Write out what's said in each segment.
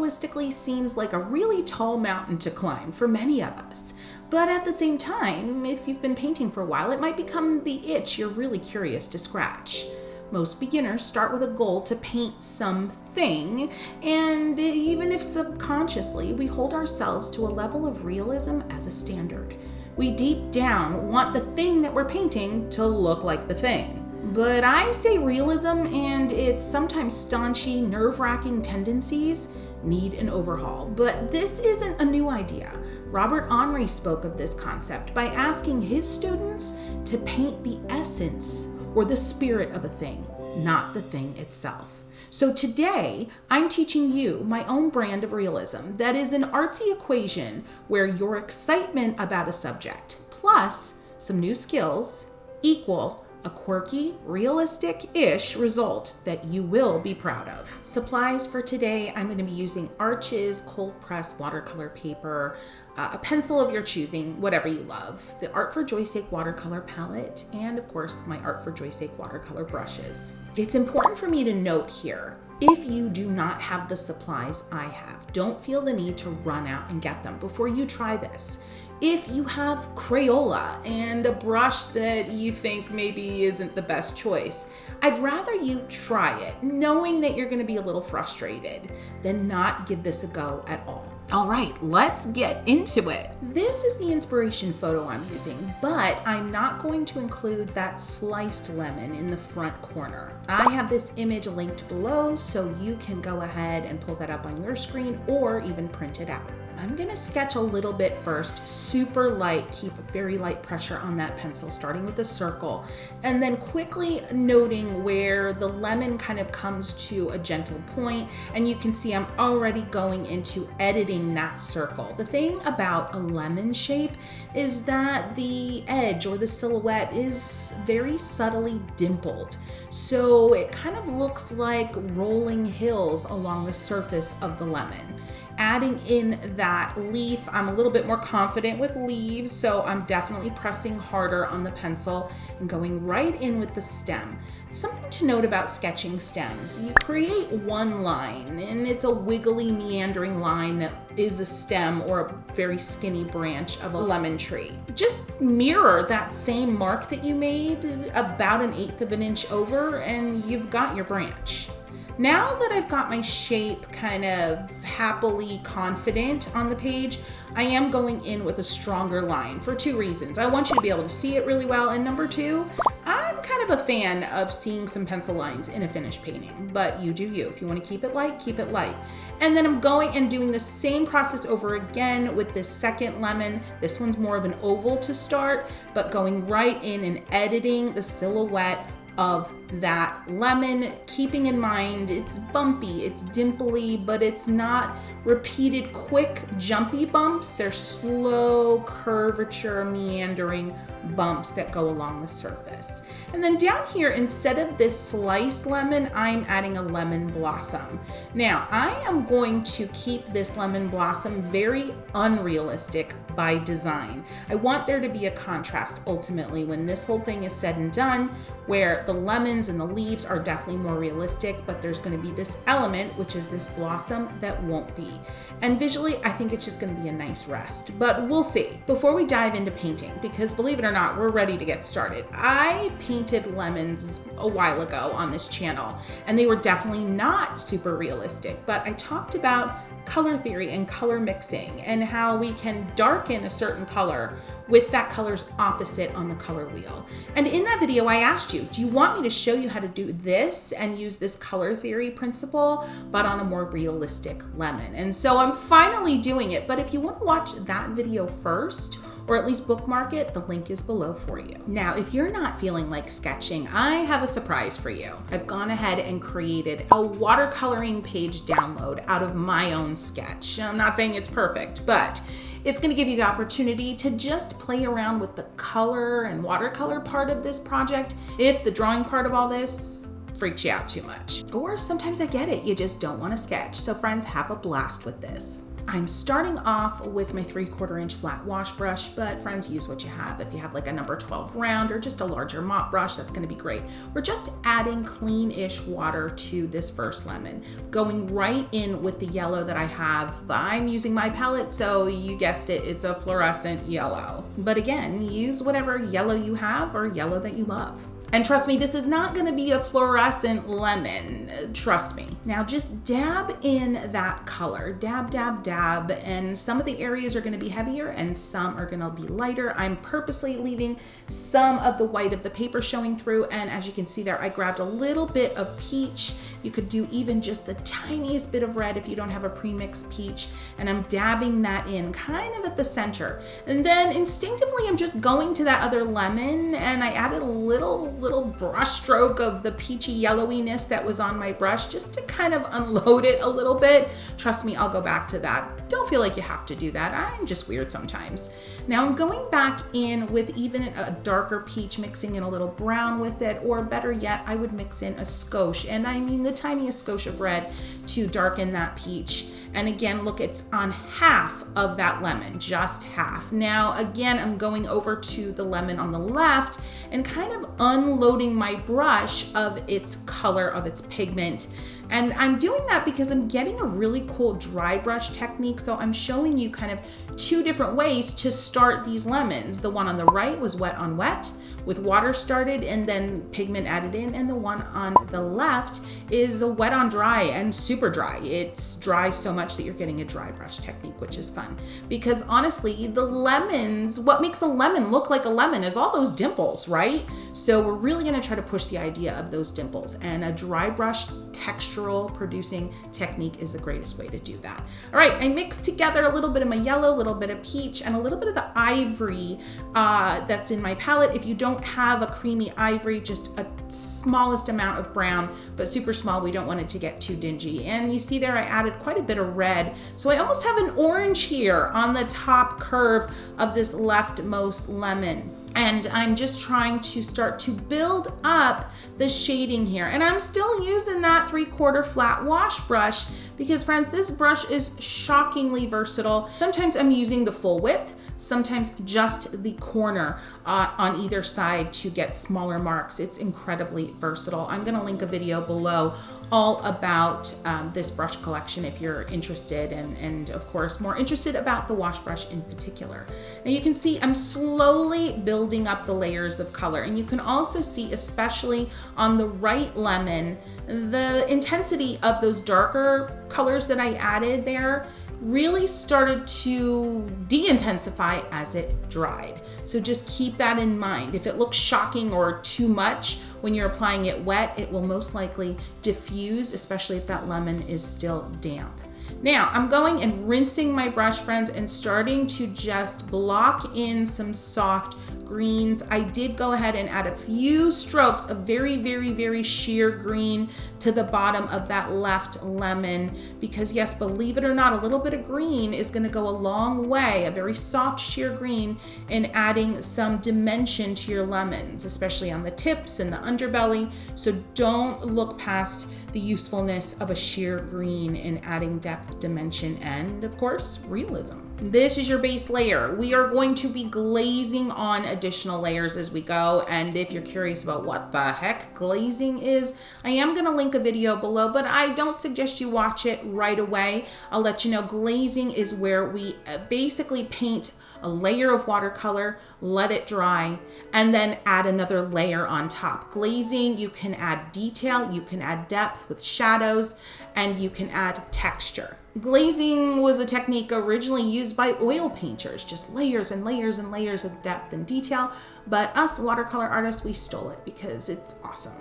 realistically seems like a really tall mountain to climb for many of us. But at the same time, if you've been painting for a while, it might become the itch you're really curious to scratch. Most beginners start with a goal to paint something, and even if subconsciously, we hold ourselves to a level of realism as a standard. We deep down want the thing that we're painting to look like the thing. But I say realism and its sometimes staunchy, nerve-wracking tendencies need an overhaul. But this isn't a new idea. Robert Henri spoke of this concept by asking his students to paint the essence or the spirit of a thing, not the thing itself. So today, I'm teaching you my own brand of realism that is an artsy equation where your excitement about a subject plus some new skills equal a quirky, realistic-ish result that you will be proud of. Supplies for today, I'm going to be using Arches cold pressed watercolor paper, a pencil of your choosing, whatever you love, the Art for Joy's Sake watercolor palette, and of course my Art for Joy's Sake watercolor brushes. It's important for me to note here, if you do not have the supplies I have, don't feel the need to run out and get them before you try this. If you have Crayola and a brush that you think maybe isn't the best choice, I'd rather you try it, knowing that you're going to be a little frustrated, than not give this a go at all. All right, let's get into it. This is the inspiration photo I'm using, but I'm not going to include that sliced lemon in the front corner. I have this image linked below, so you can go ahead and pull that up on your screen or even print it out. I'm gonna sketch a little bit first, super light, keep very light pressure on that pencil, starting with a circle, and then quickly noting where the lemon kind of comes to a gentle point, and you can see I'm already going into editing that circle. The thing about a lemon shape is that the edge or the silhouette is very subtly dimpled. So it kind of looks like rolling hills along the surface of the lemon. Adding in that leaf, I'm a little bit more confident with leaves, so I'm definitely pressing harder on the pencil and going right in with the stem. Something to note about sketching stems, you create one line and it's a wiggly, meandering line that is a stem or a very skinny branch of a lemon tree. Just mirror that same mark that you made about 1/8 of an inch over and you've got your branch. Now that I've got my shape kind of happily confident on the page, I am going in with a stronger line for 2 reasons. I want you to be able to see it really well, and number 2, I'm kind of a fan of seeing some pencil lines in a finished painting, but you do you. If you want to keep it light, keep it light. And then I'm going and doing the same process over again with this second lemon. This one's more of an oval to start, but going right in and editing the silhouette of that lemon, keeping in mind it's bumpy, it's dimply, but it's not repeated quick jumpy bumps. They're slow curvature meandering bumps that go along the surface. And then down here, instead of this sliced lemon, I'm adding a lemon blossom. Now I am going to keep this lemon blossom very unrealistic by design. I want there to be a contrast ultimately when this whole thing is said and done, where the lemons and the leaves are definitely more realistic, but there's going to be this element, which is this blossom, that won't be. And visually, I think it's just going to be a nice rest, but we'll see. Before we dive into painting, because believe it or not, we're ready to get started. I painted lemons a while ago on this channel, and they were definitely not super realistic, but I talked about color theory and color mixing and how we can darken a certain color with that color's opposite on the color wheel. And in that video, I asked you, do you want me to show you how to do this and use this color theory principle, but on a more realistic lemon? And so I'm finally doing it, but if you want to watch that video first, or at least bookmark it, the link is below for you. Now, if you're not feeling like sketching, I have a surprise for you. I've gone ahead and created a watercoloring page download out of my own sketch. I'm not saying it's perfect, but it's going to give you the opportunity to just play around with the color and watercolor part of this project if the drawing part of all this freaks you out too much. Or sometimes I get it, you just don't want to sketch. So friends, have a blast with this. I'm starting off with my 3/4 inch flat wash brush, but friends, use what you have. If you have like a number 12 round or just a larger mop brush, that's gonna be great. We're just adding clean-ish water to this first lemon, going right in with the yellow that I have. I'm using my palette, so you guessed it, it's a fluorescent yellow. But again, use whatever yellow you have or yellow that you love. And trust me, this is not gonna be a fluorescent lemon, trust me. Now just dab in that color, dab, dab, dab, and some of the areas are gonna be heavier and some are gonna be lighter. I'm purposely leaving some of the white of the paper showing through, and as you can see there, I grabbed a little bit of peach. You could do even just the tiniest bit of red if you don't have a pre-mixed peach, and I'm dabbing that in kind of at the center. And then instinctively, I'm just going to that other lemon, and I added a little brush stroke of the peachy yellowiness that was on my brush just to kind of unload it a little bit. Trust me, I'll go back to that. Don't feel like you have to do that. I'm just weird sometimes. Now I'm going back in with even a darker peach, mixing in a little brown with it, or better yet, I would mix in a skosh, and I mean the tiniest skosh of red to darken that peach. And again, look, it's on half of that lemon, just half. Now, again, I'm going over to the lemon on the left and kind of unloading my brush of its color, of its pigment. And I'm doing that because I'm getting a really cool dry brush technique. So I'm showing you kind of two different ways to start these lemons. The one on the right was wet on wet, with water started and then pigment added in, and the one on the left is a wet on dry and super dry. It's dry so much that you're getting a dry brush technique, which is fun. Because honestly, the lemons, what makes a lemon look like a lemon is all those dimples, right? So we're really gonna try to push the idea of those dimples, and a dry brush textural producing technique is the greatest way to do that. All right, I mixed together a little bit of my yellow, a little bit of peach, and a little bit of the ivory that's in my palette. If you don't have a creamy ivory, just a smallest amount of brown, but super small. We don't want it to get too dingy. And you see there, I added quite a bit of red. So I almost have an orange here on the top curve of this leftmost lemon. And I'm just trying to start to build up the shading here. And I'm still using that 3/4 flat wash brush because friends, this brush is shockingly versatile. Sometimes I'm using the full width, sometimes just the corner on either side to get smaller marks. It's incredibly versatile. I'm gonna link a video below all about this brush collection if you're interested, and of course more interested about the wash brush in particular. Now you can see I'm slowly building up the layers of color, and you can also see, especially on the right lemon, the intensity of those darker colors that I added there really started to de-intensify as it dried. So just keep that in mind. If it looks shocking or too much when you're applying it wet, it will most likely diffuse, especially if that lemon is still damp. Now I'm going and rinsing my brush, friends, and starting to just block in some soft greens. I did go ahead and add a few strokes of very, very, very sheer green to the bottom of that left lemon because yes, believe it or not, a little bit of green is gonna go a long way, a very soft sheer green, in adding some dimension to your lemons, especially on the tips and the underbelly. So don't look past the usefulness of a sheer green in adding depth, dimension, and of course, realism. This is your base layer. We are going to be glazing on additional layers as we go. And if you're curious about what the heck glazing is, I am gonna link a video below, but I don't suggest you watch it right away. I'll let you know glazing is where we basically paint a layer of watercolor, let it dry, and then add another layer on top. Glazing, you can add detail, you can add depth with shadows, and you can add texture. Glazing was a technique originally used by oil painters, just layers and layers and layers of depth and detail, but us watercolor artists, we stole it because it's awesome.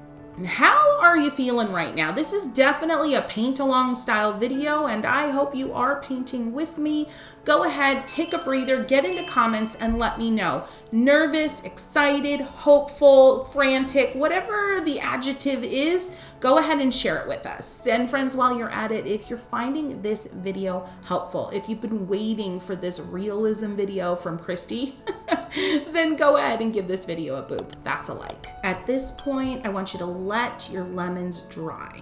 How are you feeling right now? This is definitely a paint along style video, and I hope you are painting with me. Go ahead, take a breather, get into comments and let me know. Nervous, excited, hopeful, frantic, whatever the adjective is, go ahead and share it with us. And friends, while you're at it, if you're finding this video helpful, if you've been waiting for this realism video from Christy, then go ahead and give this video a boop. That's a like. At this point, I want you to let your lemons dry.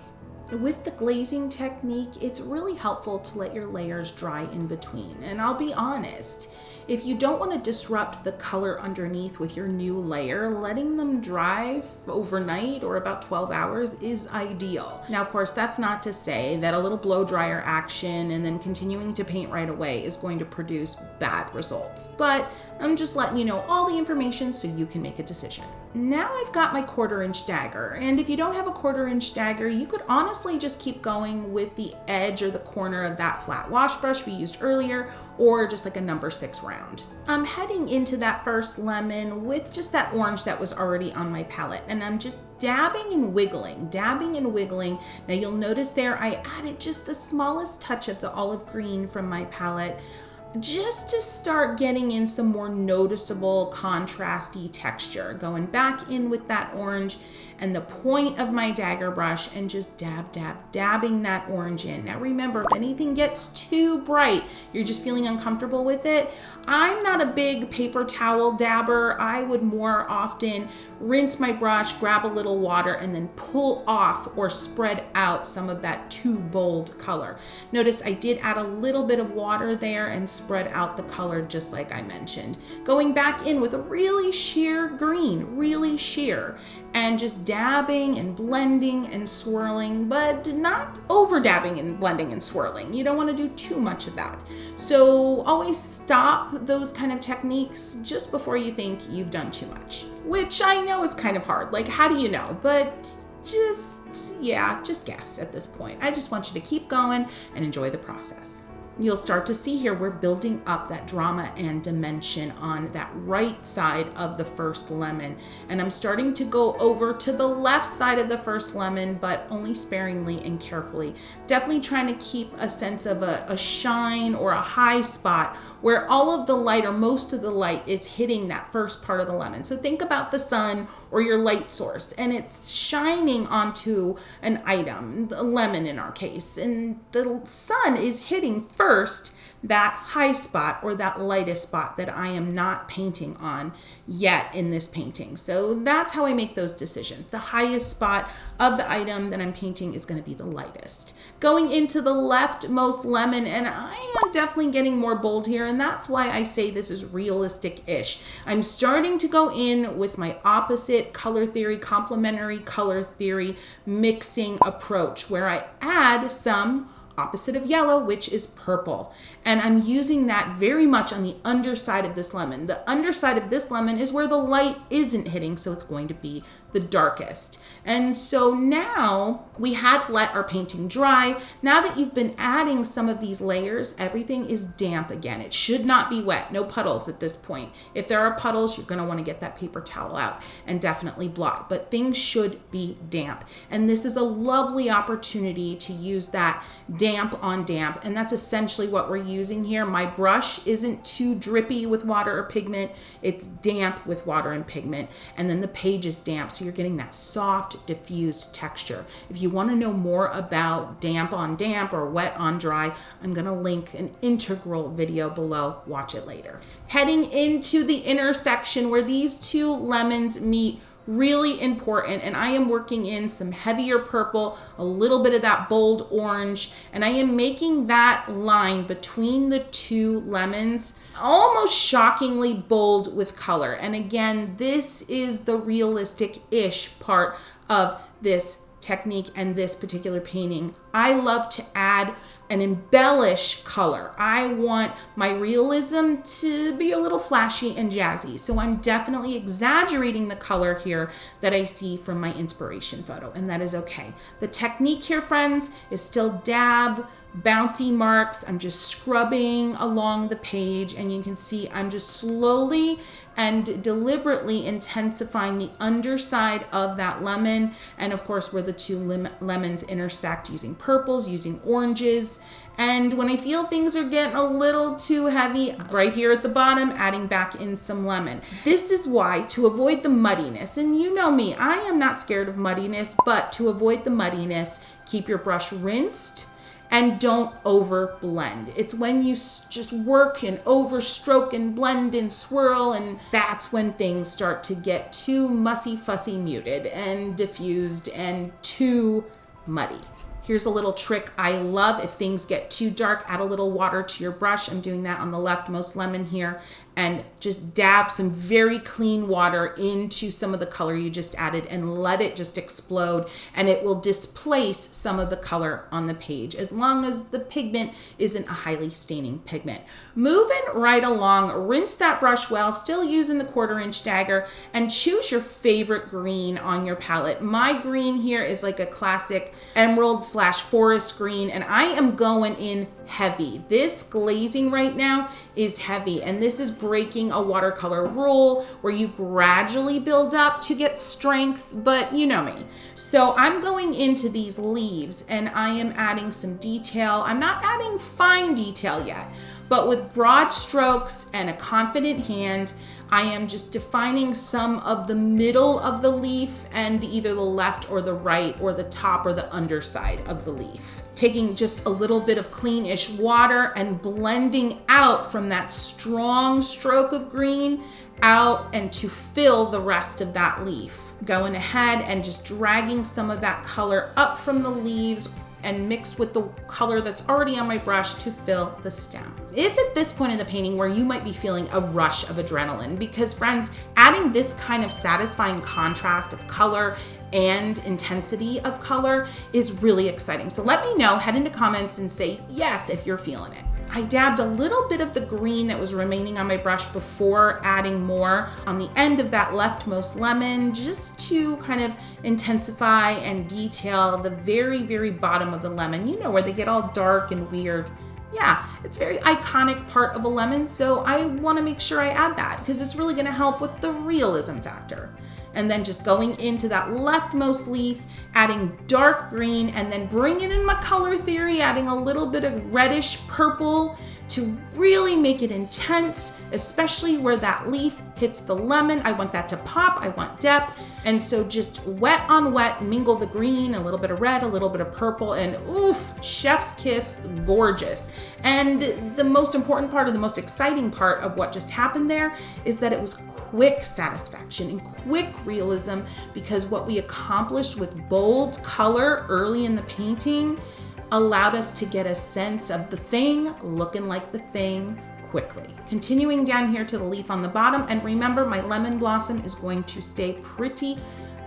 With the glazing technique, it's really helpful to let your layers dry in between. And I'll be honest, if you don't want to disrupt the color underneath with your new layer, letting them dry overnight or about 12 hours is ideal. Now, of course, that's not to say that a little blow dryer action and then continuing to paint right away is going to produce bad results. But I'm just letting you know all the information so you can make a decision. Now I've got my 1/4-inch dagger, and if you don't have a 1/4-inch dagger, you could honestly just keep going with the edge or the corner of that flat wash brush we used earlier, or just like a number 6 round. I'm heading into that first lemon with just that orange that was already on my palette, and I'm just dabbing and wiggling. Now you'll notice there I added just the smallest touch of the olive green from my palette, just to start getting in some more noticeable contrasty texture. Going back in with that orange and the point of my dagger brush and just dabbing that orange in. Now remember, if anything gets too bright, you're just feeling uncomfortable with it, I'm not a big paper towel dabber. I would more often rinse my brush, grab a little water, and then pull off or spread out some of that too bold color. Notice I did add a little bit of water there and spread out the color just like I mentioned. Going back in with a really sheer green, really sheer, and just dabbing and blending and swirling, but not over dabbing and blending and swirling. You don't want to do too much of that. So always stop those kind of techniques just before you think you've done too much, which I know is kind of hard. Like, how do you know? But just guess at this point. I just want you to keep going and enjoy the process. You'll start to see here we're building up that drama and dimension on that right side of the first lemon. And I'm starting to go over to the left side of the first lemon, but only sparingly and carefully. Definitely trying to keep a sense of a shine or a high spot where all of the light or most of the light is hitting that first part of the lemon. So think about the sun or your light source, and it's shining onto an item, a lemon in our case, and the sun is hitting first that high spot or that lightest spot that I am not painting on yet in this painting. So that's how I make those decisions. The highest spot of the item that I'm painting is going to be the lightest. Going into the leftmost lemon, and I am definitely getting more bold here, and that's why I say this is realistic-ish. I'm starting to go in with my opposite color theory, complementary color theory mixing approach, where I add some opposite of yellow, which is purple. And I'm using that very much on the underside of this lemon. The underside of this lemon is where the light isn't hitting, so it's going to be the darkest. And so now we have let our painting dry. Now that you've been adding some of these layers, everything is damp again. It should not be wet, no puddles at this point. If there are puddles, you're gonna wanna get that paper towel out and definitely blot, but things should be damp. And this is a lovely opportunity to use that damp on damp, and that's essentially what we're using here. My brush isn't too drippy with water or pigment, it's damp with water and pigment, and then the page is damp, so you're getting that soft, diffused texture. If you want to know more about damp on damp or wet on dry, I'm going to link an integral video below. Watch it later. Heading into the intersection where these two lemons meet, really important, and I am working in some heavier purple, a little bit of that bold orange, and I am making that line between the two lemons almost shockingly bold with color. And again, this is the realistic-ish part of this technique and this particular painting. I love to add and embellish color. I want my realism to be a little flashy and jazzy. So I'm definitely exaggerating the color here that I see from my inspiration photo, and that is okay. The technique here, friends, is still dab, bouncy marks. I'm just scrubbing along the page, and you can see I'm just slowly and deliberately intensifying the underside of that lemon, and of course where the two lemons intersect, using purples, using oranges. And when I feel things are getting a little too heavy, right here at the bottom, adding back in some lemon. This is why, to avoid the muddiness, and you know me, I am not scared of muddiness, but to avoid the muddiness, keep your brush rinsed and don't over blend. It's when you just work and overstroke and blend and swirl, and that's when things start to get too mussy, fussy, muted and diffused and too muddy. Here's a little trick I love. If things get too dark, add a little water to your brush. I'm doing that on the leftmost lemon here, and just dab some very clean water into some of the color you just added and let it just explode, and it will displace some of the color on the page as long as the pigment isn't a highly staining pigment. Moving right along, rinse that brush well, still using the 1/4 inch dagger, and choose your favorite green on your palette. My green here is like a classic emerald/forest green, and I am going in heavy. This glazing right now is heavy, and this is breaking a watercolor rule where you gradually build up to get strength, but you know me. So I'm going into these leaves and I am adding some detail. I'm not adding fine detail yet, but with broad strokes and a confident hand, I am just defining some of the middle of the leaf and either the left or the right or the top or the underside of the leaf. Taking just a little bit of cleanish water and blending out from that strong stroke of green out and to fill the rest of that leaf. Going ahead and just dragging some of that color up from the leaves and mixed with the color that's already on my brush to fill the stem. It's at this point in the painting where you might be feeling a rush of adrenaline because, friends, adding this kind of satisfying contrast of color and intensity of color is really exciting. So let me know, head into comments and say yes if you're feeling it. I dabbed a little bit of the green that was remaining on my brush before adding more on the end of that leftmost lemon, just to kind of intensify and detail the very, very bottom of the lemon. You know, where they get all dark and weird. Yeah, it's a very iconic part of a lemon, so I want to make sure I add that because it's really going to help with the realism factor. And then just going into that leftmost leaf, adding dark green, and then bringing in my color theory, adding a little bit of reddish purple to really make it intense, especially where that leaf hits the lemon. I want that to pop, I want depth. And so just wet on wet, mingle the green, a little bit of red, a little bit of purple, and oof, chef's kiss, gorgeous. And the most important part, or the most exciting part of what just happened there is that it was quick satisfaction and quick realism, because what we accomplished with bold color early in the painting allowed us to get a sense of the thing looking like the thing quickly. Continuing down here to the leaf on the bottom, and remember my lemon blossom is going to stay pretty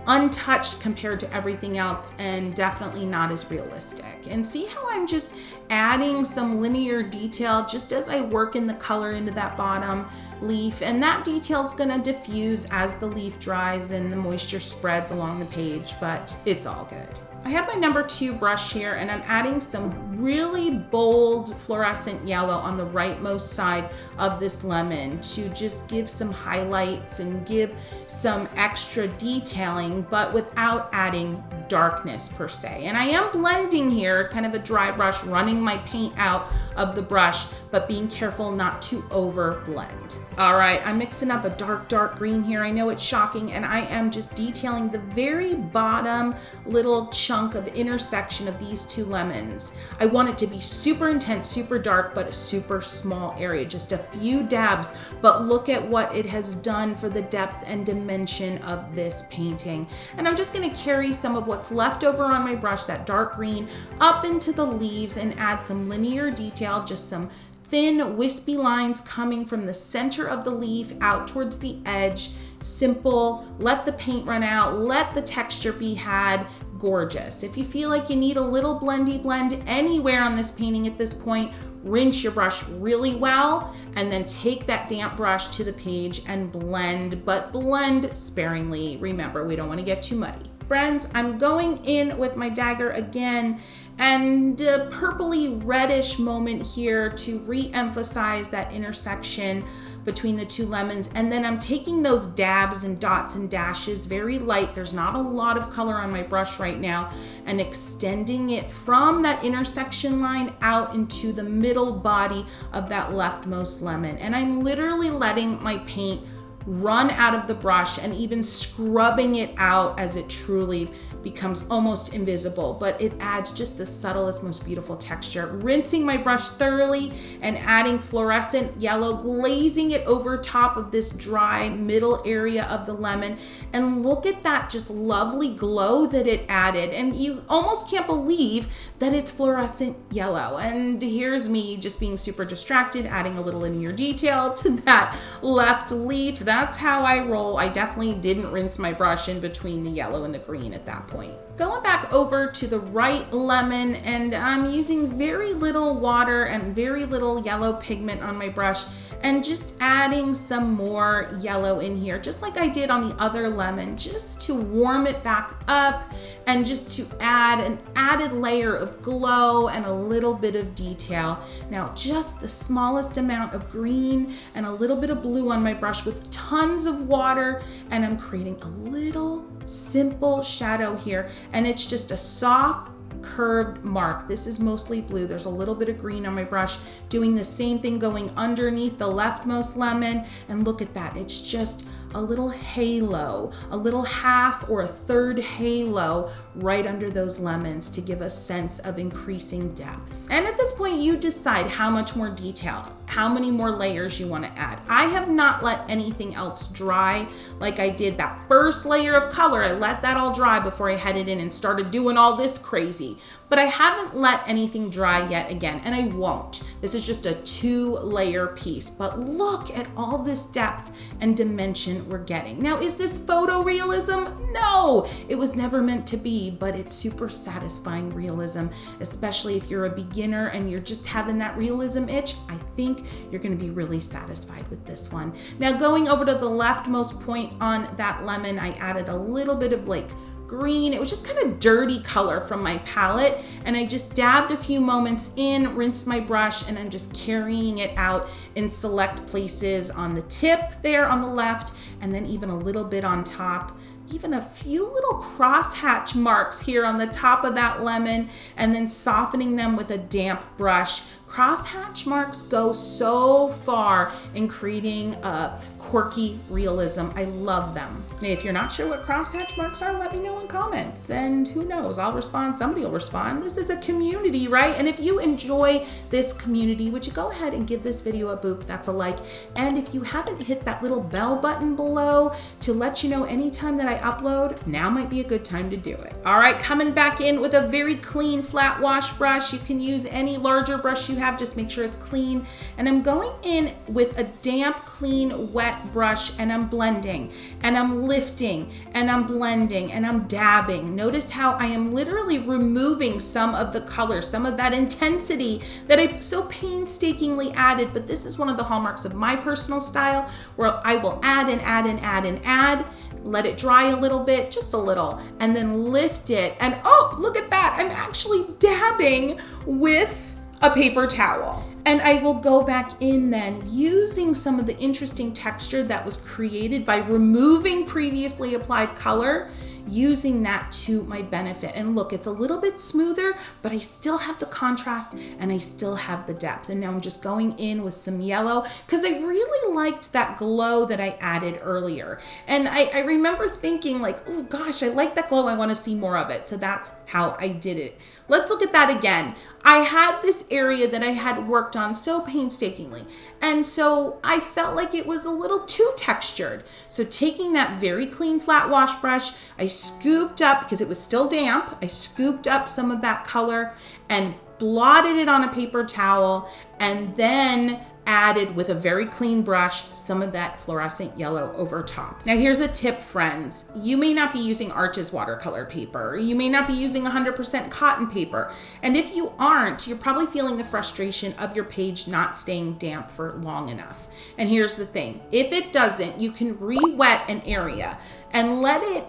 untouched compared to everything else and definitely not as realistic. And see how I'm just adding some linear detail just as I work in the color into that bottom leaf, and that detail is gonna diffuse as the leaf dries and the moisture spreads along the page, but it's all good. I have my number 2 brush here, and I'm adding some really bold fluorescent yellow on the rightmost side of this lemon to just give some highlights and give some extra detailing, but without adding darkness per se. And I am blending here, kind of a dry brush, running my paint out of the brush, but being careful not to over blend. All right, I'm mixing up a dark green here. I know it's shocking, and I am just detailing the very bottom little chunk of intersection of these 2 lemons. I want it to be super intense, super dark, but a super small area, just a few dabs, but look at what it has done for the depth and dimension of this painting. And I'm just gonna carry some of what's left over on my brush, that dark green, up into the leaves and add some linear detail, just some thin wispy lines coming from the center of the leaf out towards the edge. Simple, let the paint run out, let the texture be had, gorgeous. If you feel like you need a little blendy blend anywhere on this painting at this point, rinse your brush really well and then take that damp brush to the page and blend, but blend sparingly. Remember, we don't want to get too muddy. Friends, I'm going in with my dagger again, and a purpley reddish moment here to re-emphasize that intersection between the 2 lemons. And then I'm taking those dabs and dots and dashes, very light, there's not a lot of color on my brush right now, and extending it from that intersection line out into the middle body of that leftmost lemon. And I'm literally letting my paint run out of the brush and even scrubbing it out as it truly becomes almost invisible, but it adds just the subtlest, most beautiful texture. Rinsing my brush thoroughly and adding fluorescent yellow, glazing it over top of this dry middle area of the lemon, and look at that just lovely glow that it added. And you almost can't believe that it's fluorescent yellow. And here's me just being super distracted, adding a little linear detail to that left leaf. That's how I roll. I definitely didn't rinse my brush in between the yellow and the green at that point. Going back over to the right lemon, and I'm using very little water and very little yellow pigment on my brush, and just adding some more yellow in here, just like I did on the other lemon, just to warm it back up and just to add an added layer of glow and a little bit of detail. Now, just the smallest amount of green and a little bit of blue on my brush with tons of water, and I'm creating a little simple shadow here, and it's just a soft curved mark. This is mostly blue. There's a little bit of green on my brush. Doing the same thing going underneath the leftmost lemon, and look at that. It's just a little halo, a little half or a third halo right under those lemons to give a sense of increasing depth. And at this point, you decide how much more detail, how many more layers you want to add. I have not let anything else dry like I did that first layer of color. I let that all dry before I headed in and started doing all this crazy. But I haven't let anything dry yet again, and I won't. This is just a 2-layer piece, but look at all this depth and dimension we're getting. Now, is this photorealism? No, it was never meant to be, but it's super satisfying realism, especially if you're a beginner and you're just having that realism itch. I think you're gonna be really satisfied with this one. Now, going over to the leftmost point on that lemon, I added a little bit of like green. It was just kind of dirty color from my palette, and I just dabbed a few moments in, rinsed my brush, and I'm just carrying it out in select places on the tip there on the left, and then even a little bit on top. Even a few little crosshatch marks here on the top of that lemon, and then softening them with a damp brush. Crosshatch marks go so far in creating a quirky realism. I love them. If you're not sure what crosshatch marks are, let me know in comments, and who knows, I'll respond, somebody will respond. This is a community, right? And if you enjoy this community, would you go ahead and give this video a boop? That's a like. And if you haven't hit that little bell button below to let you know anytime that I upload, now might be a good time to do it. All right, coming back in with a very clean flat wash brush. You can use any larger brush you have, just make sure it's clean. And I'm going in with a damp, clean, wet brush, and I'm blending, and I'm lifting, and I'm blending, and I'm dabbing. Notice how I am literally removing some of the color, some of that intensity that I so painstakingly added, but this is one of the hallmarks of my personal style, where I will add and add and add and add, let it dry a little bit, just a little, and then lift it, and oh, look at that, I'm actually dabbing with a paper towel. And I will go back in then using some of the interesting texture that was created by removing previously applied color, using that to my benefit. And look, it's a little bit smoother, but I still have the contrast and I still have the depth. And now I'm just going in with some yellow because I really liked that glow that I added earlier. And I remember thinking like, oh gosh, I like that glow. I want to see more of it. So that's how I did it. Let's look at that again. I had this area that I had worked on so painstakingly, and so I felt like it was a little too textured. So taking that very clean flat wash brush, I scooped up, because it was still damp, I scooped up some of that color and blotted it on a paper towel, and then added with a very clean brush some of that fluorescent yellow over top. Now here's a tip, friends. You may not be using Arches watercolor paper. You may not be using 100% cotton paper. And if you aren't, you're probably feeling the frustration of your page not staying damp for long enough. And here's the thing, if it doesn't, you can re-wet an area and let it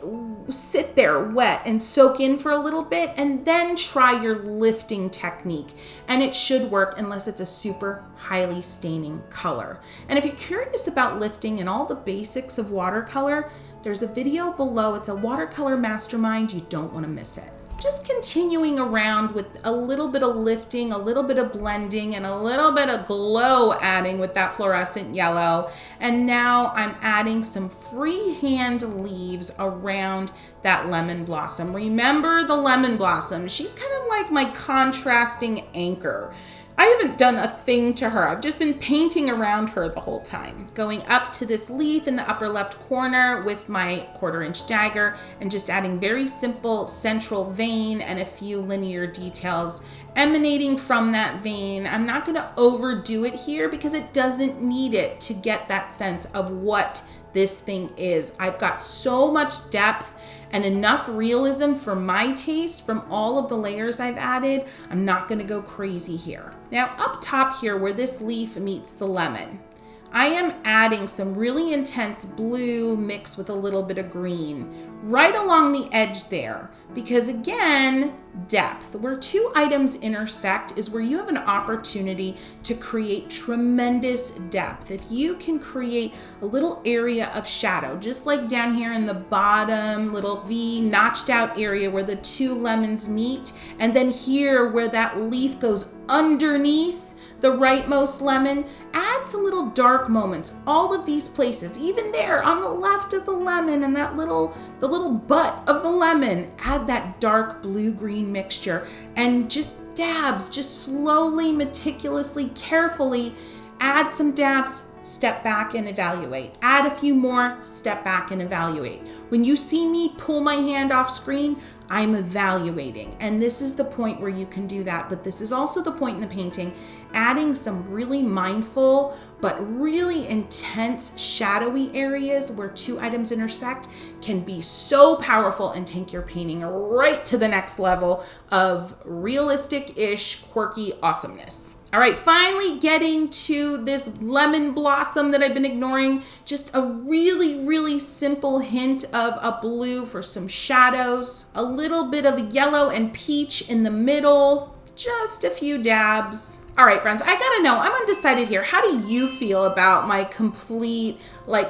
sit there wet and soak in for a little bit, and then try your lifting technique. And it should work unless it's a super highly staining color. And if you're curious about lifting and all the basics of watercolor, there's a video below. It's a watercolor mastermind. You don't want to miss it. just continuing around with a little bit of lifting, a little bit of blending, and a little bit of glow adding with that fluorescent yellow. And now I'm adding some freehand leaves around that lemon blossom. Remember the lemon blossom, she's kind of like my contrasting anchor. I haven't done a thing to her. I've just been painting around her the whole time. Going up to this leaf in the upper left corner with my 1/4 inch dagger and just adding very simple central vein and a few linear details emanating from that vein. I'm not gonna overdo it here because it doesn't need it to get that sense of what this thing is. I've got so much depth and enough realism for my taste from all of the layers I've added. I'm not gonna go crazy here. Now up top here where this leaf meets the lemon, I am adding some really intense blue mixed with a little bit of green right along the edge there, because again, depth. Where two items intersect is where you have an opportunity to create tremendous depth. If you can create a little area of shadow, just like down here in the bottom little V notched out area where the two lemons meet, and then here where that leaf goes underneath the rightmost lemon, add some little dark moments. All of these places, even there on the left of the lemon and the little butt of the lemon, add that dark blue-green mixture and just dabs, just slowly, meticulously, carefully add some dabs, step back and evaluate. Add a few more, step back and evaluate. When you see me pull my hand off screen, I'm evaluating. And this is the point where you can do that, but this is also the point in the painting, adding some really mindful but really intense shadowy areas where two items intersect can be so powerful and take your painting right to the next level of realistic-ish, quirky awesomeness. All right, finally getting to this lemon blossom that I've been ignoring. Just a really, really simple hint of a blue for some shadows. A little bit of yellow and peach in the middle. Just a few dabs. All right, friends, I gotta know, I'm undecided here. How do you feel about my complete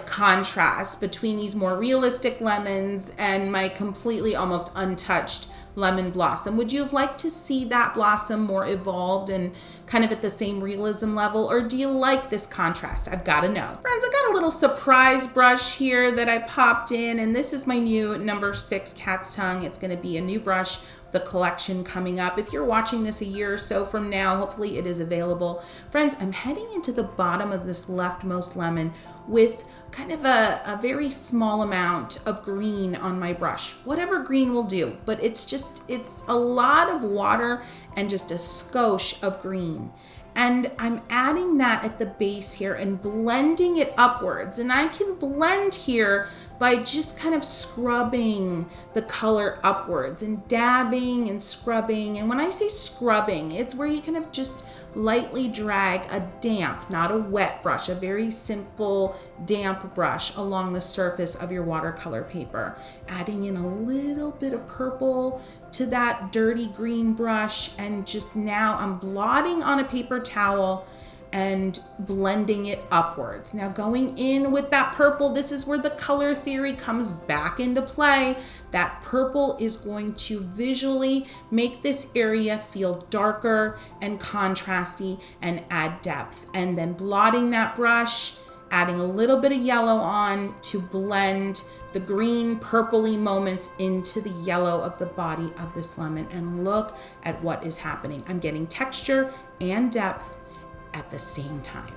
contrast between these more realistic lemons and my completely almost untouched lemon blossom? Would you have liked to see that blossom more evolved and kind of at the same realism level, or do you like this contrast? I've got to know. Friends, I got a little surprise brush here that I popped in, and this is my new number 6 cat's tongue. It's going to be a new brush, the collection coming up. If you're watching this a year or so from now, hopefully it is available. Friends, I'm heading into the bottom of this leftmost lemon with kind of a very small amount of green on my brush. Whatever green will do, but it's a lot of water and just a skosh of green. And I'm adding that at the base here and blending it upwards. And I can blend here by just kind of scrubbing the color upwards and dabbing and scrubbing. And when I say scrubbing, it's where you kind of just lightly drag a damp, not a wet brush, a very simple damp brush along the surface of your watercolor paper. Adding in a little bit of purple to that dirty green brush, and just now I'm blotting on a paper towel and blending it upwards. Now going in with that purple, this is where the color theory comes back into play. That purple is going to visually make this area feel darker and contrasty and add depth. And then blotting that brush, adding a little bit of yellow on to blend the green purpley moments into the yellow of the body of this lemon. And look at what is happening. I'm getting texture and depth at the same time.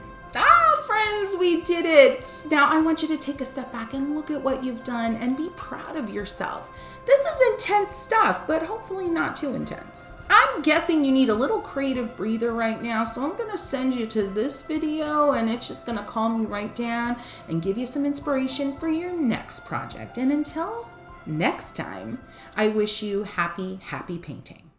Friends, we did it. Now I want you to take a step back and look at what you've done and be proud of yourself. This is intense stuff, but hopefully not too intense. I'm guessing you need a little creative breather right now, so I'm gonna send you to this video and it's just gonna calm you right down and give you some inspiration for your next project. And until next time, I wish you happy painting.